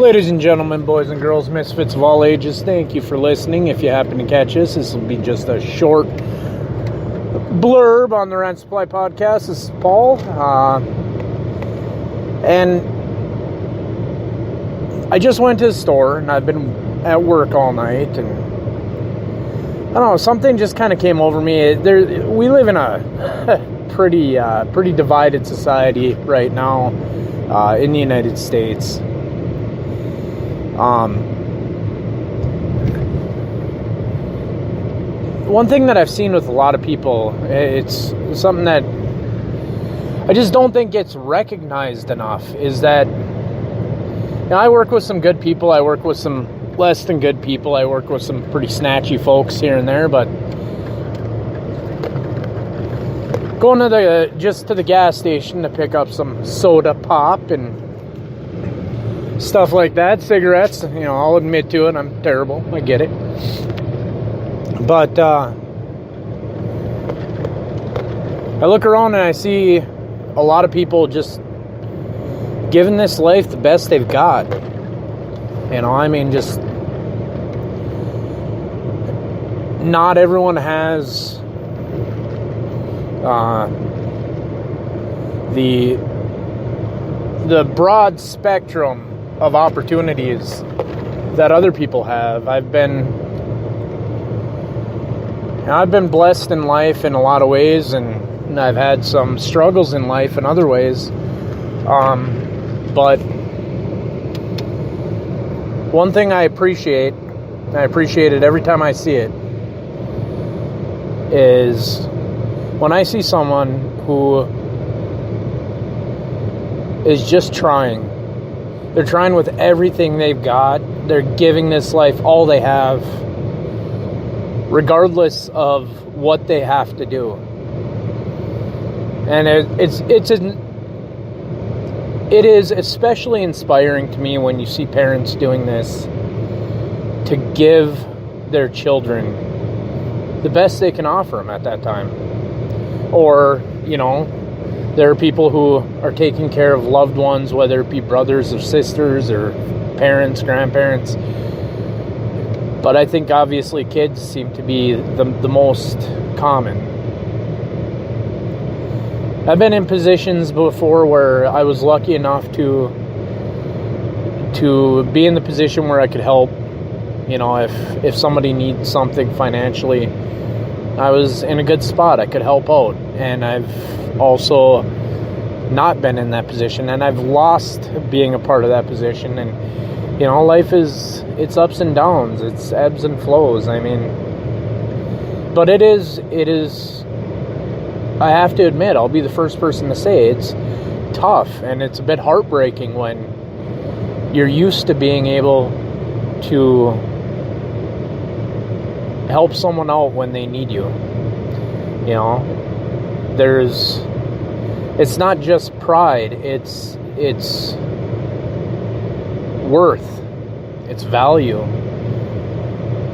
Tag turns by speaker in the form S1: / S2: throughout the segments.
S1: Ladies and gentlemen, boys and girls, misfits of all ages, thank you for listening. If you happen to catch this will be just a short blurb on the Rent Supply Podcast. This is Paul, and I just went to the store, and I've been at work all night, and I don't know, something just kind of came over me. We live in a pretty divided society right now in the United States. One thing that I've seen with a lot of people, it's something that I just don't think gets recognized enough, is that I work with some good people, I work with some less than good people, I work with some pretty snatchy folks here and there, but going to the gas station to pick up some soda pop and stuff like that, cigarettes, I'll admit to it, I'm terrible, I get it. But I look around and I see a lot of people just giving this life the best they've got. Just not everyone has the broad spectrum of opportunities that other people have. I've been blessed in life in a lot of ways, and I've had some struggles in life in other ways. But one thing I appreciate it every time I see it, is when I see someone who is just trying. They're trying with everything they've got. They're giving this life all they have, regardless of what they have to do. And it is especially inspiring to me when you see parents doing this, to give their children the best they can offer them at that time. Or, there are people who are taking care of loved ones, whether it be brothers or sisters or parents, grandparents. But I think obviously kids seem to be the most common. I've been in positions before where I was lucky enough to be in the position where I could help. If somebody needs something financially, I was in a good spot. I could help out. And I've also not been in that position, and I've lost being a part of that position. And life it's ups and downs, it's ebbs and flows. But it is I have to admit, I'll be the first person to say it's tough, and it's a bit heartbreaking when you're used to being able to help someone out when they need you. It's not just pride, it's worth, it's value.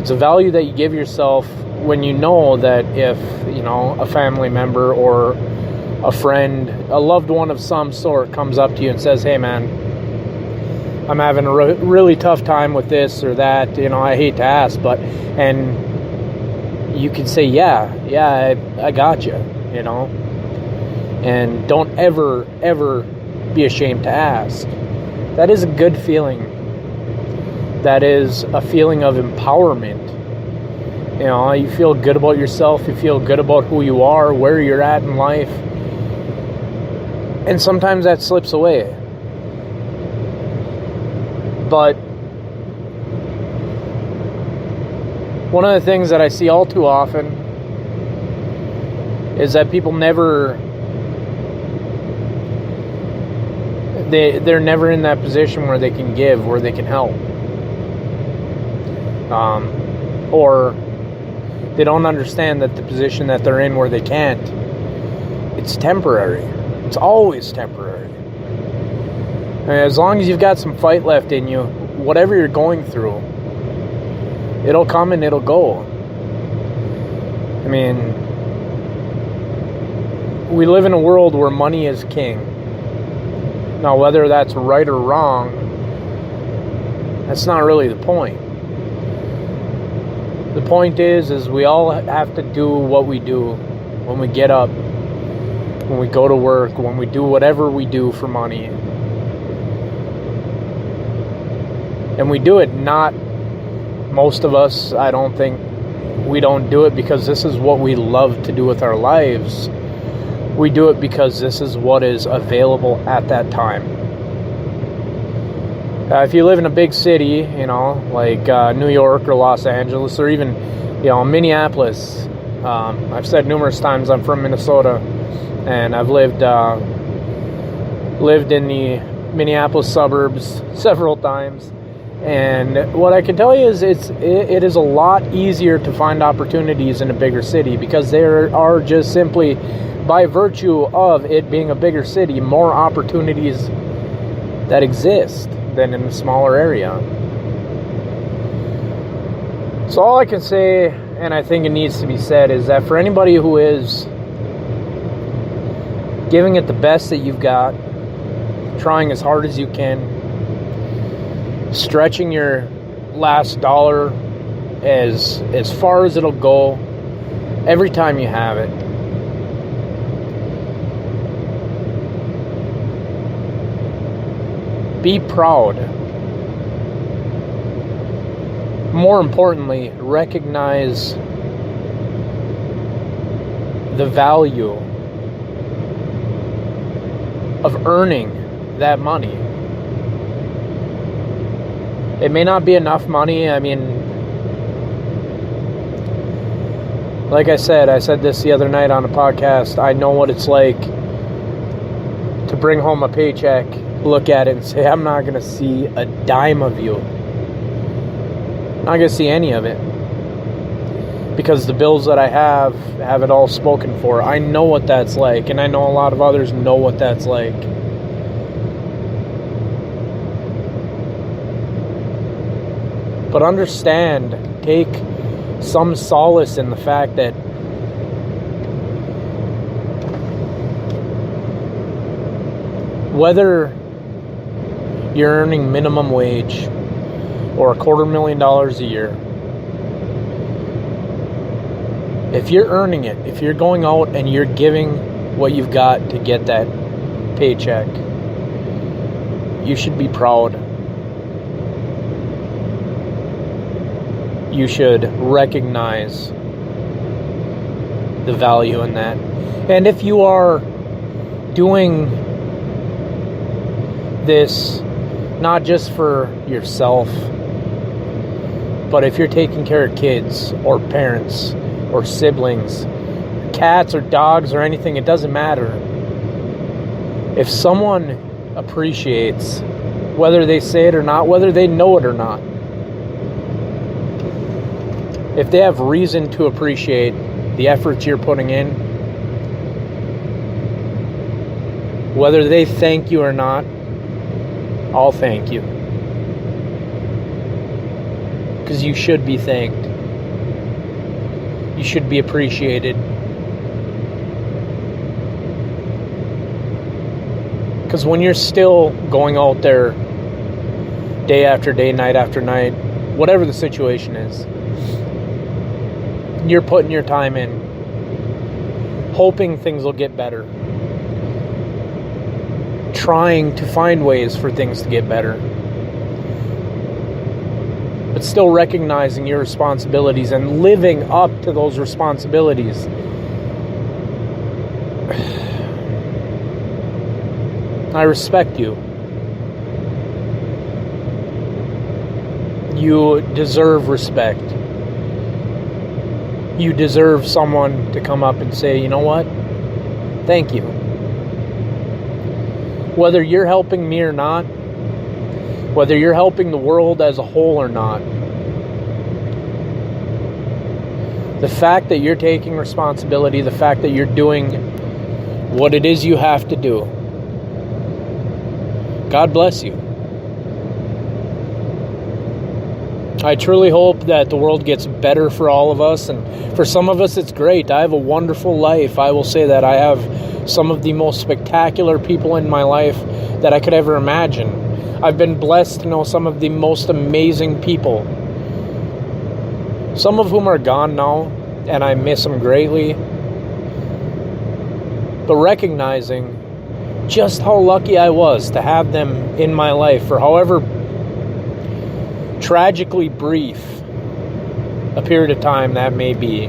S1: It's a value that you give yourself when you know that if, a family member or a friend, a loved one of some sort comes up to you and says, "Hey man, I'm having a really tough time with this or that, I hate to ask, but," and you can say, yeah, I got you, and don't ever be ashamed to ask. That is a good feeling. That is a feeling of empowerment. You feel good about yourself, you feel good about who you are, where you're at in life, and sometimes that slips away. But one of the things that I see all too often is that people they're never in that position where they can give, where they can help. Or they don't understand that the position that they're in where they can't, it's temporary. It's always temporary. As long as you've got some fight left in you, whatever you're going through, it'll come and it'll go. We live in a world where money is king. Now, whether that's right or wrong, That's not really the point. The point is we all have to do what we do when we get up, when we go to work, when we do whatever we do for money. And we do it not, most of us, I don't think, we don't do it because this is what we love to do with our lives. We do it because this is what is available at that time. If you live in a big city, like New York or Los Angeles or even, Minneapolis. I've said numerous times I'm from Minnesota, and I've lived in the Minneapolis suburbs several times. And what I can tell you is it is a lot easier to find opportunities in a bigger city because there are just simply, by virtue of it being a bigger city, more opportunities that exist than in a smaller area. So all I can say, and I think it needs to be said, is that for anybody who is giving it the best that you've got, trying as hard as you can, stretching your last dollar as far as it'll go every time you have it, be proud. More importantly, recognize the value of earning that money. It may not be enough money. I mean, like I said this the other night on a podcast. I know what it's like to bring home a paycheck, look at it and say, I'm not going to see a dime of you. I'm not going to see any of it. Because the bills that I have it all spoken for. I know what that's like, and I know a lot of others know what that's like. But understand, take some solace in the fact that whether you're earning minimum wage or $250,000 a year, if you're earning it, if you're going out and you're giving what you've got to get that paycheck, you should be proud. You should recognize the value in that. And if you are doing this not just for yourself, but if you're taking care of kids or parents or siblings, cats or dogs or anything, it doesn't matter. If someone appreciates, whether they say it or not, whether they know it or not, if they have reason to appreciate the efforts you're putting in, whether they thank you or not, I'll thank you. Because you should be thanked. You should be appreciated. Because when you're still going out there day after day, night after night, whatever the situation is, you're putting your time in, hoping things will get better, trying to find ways for things to get better, but still recognizing your responsibilities and living up to those responsibilities. I respect you. You deserve respect. You deserve someone to come up and say, you know what? Thank you. Whether you're helping me or not, whether you're helping the world as a whole or not, the fact that you're taking responsibility, the fact that you're doing what it is you have to do, God bless you. I truly hope that the world gets better for all of us, and for some of us it's great. I have a wonderful life. I will say that. I have some of the most spectacular people in my life that I could ever imagine. I've been blessed to know some of the most amazing people, some of whom are gone now, and I miss them greatly. But recognizing just how lucky I was to have them in my life for however tragically brief a period of time that may be.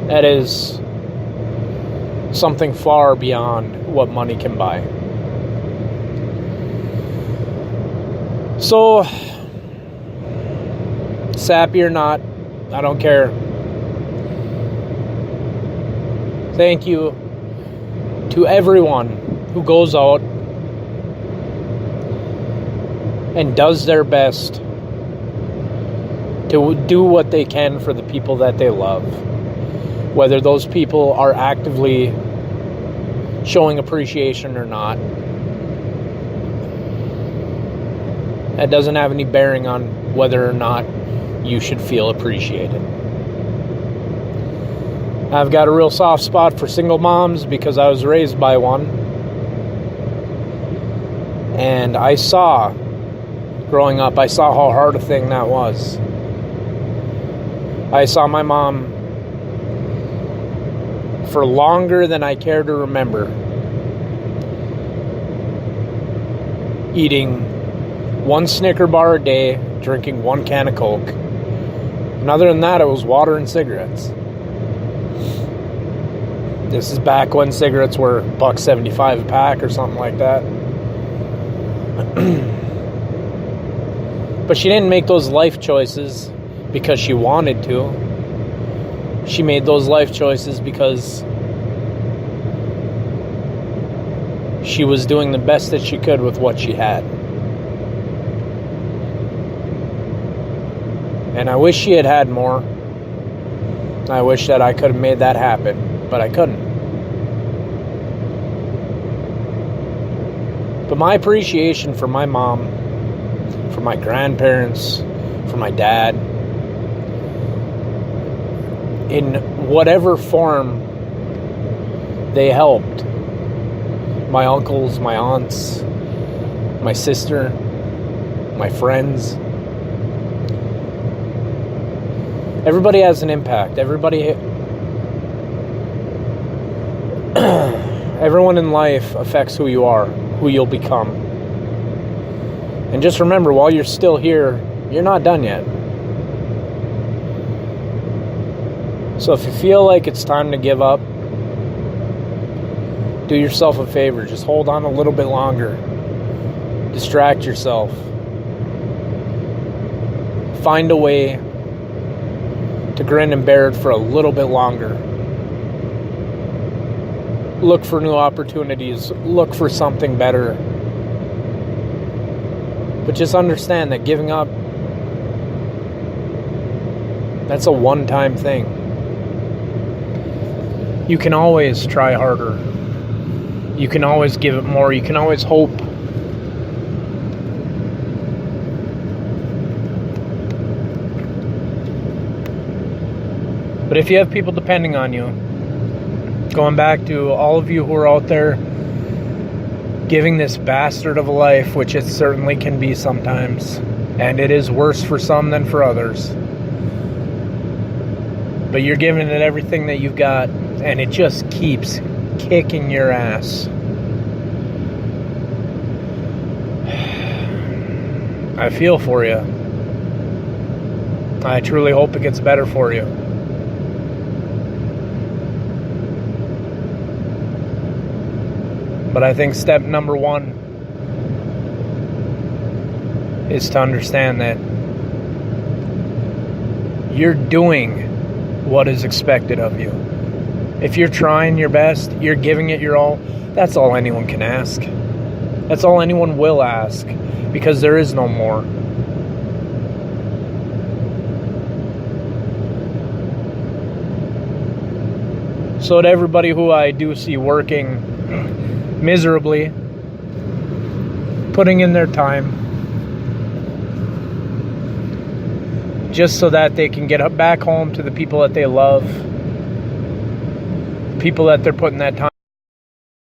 S1: That is something far beyond what money can buy. So, sappy or not, I don't care. Thank you to everyone who goes out and does their best to do what they can for the people that they love. Whether those people are actively showing appreciation or not. That doesn't have any bearing on whether or not you should feel appreciated. I've got a real soft spot for single moms because I was raised by one. And I saw, growing up, I saw how hard a thing that was. I saw my mom for longer than I care to remember eating one Snicker bar a day, drinking one can of Coke. And other than that, it was water and cigarettes. This is back when cigarettes were $1.75 a pack or something like that. But she didn't make those life choices because she wanted to. She made those life choices because she was doing the best that she could with what she had. And I wish she had had more. I wish that I could have made that happen, but I couldn't. But my appreciation for my mom, for my grandparents, for my dad, in whatever form they helped, my uncles, my aunts, my sister, my friends, everybody has an impact. Everyone in life affects who you are, who you'll become. And just remember, while you're still here, you're not done yet. So if you feel like it's time to give up, do yourself a favor. Just hold on a little bit longer. Distract yourself. Find a way to grin and bear it for a little bit longer. Look for new opportunities. Look for something better. But just understand that giving up, that's a one-time thing. You can always try harder. You can always give it more. You can always hope. But if you have people depending on you, going back to all of you who are out there giving this bastard of a life, which it certainly can be sometimes, and it is worse for some than for others, but you're giving it everything that you've got, and it just keeps kicking your ass. I feel for you. I truly hope it gets better for you. But I think step number one is to understand that you're doing what is expected of you. If you're trying your best, you're giving it your all, that's all anyone can ask. That's all anyone will ask, because there is no more. So to everybody who I do see working miserably, putting in their time just so that they can get back home to the people that they love, people that they're putting that time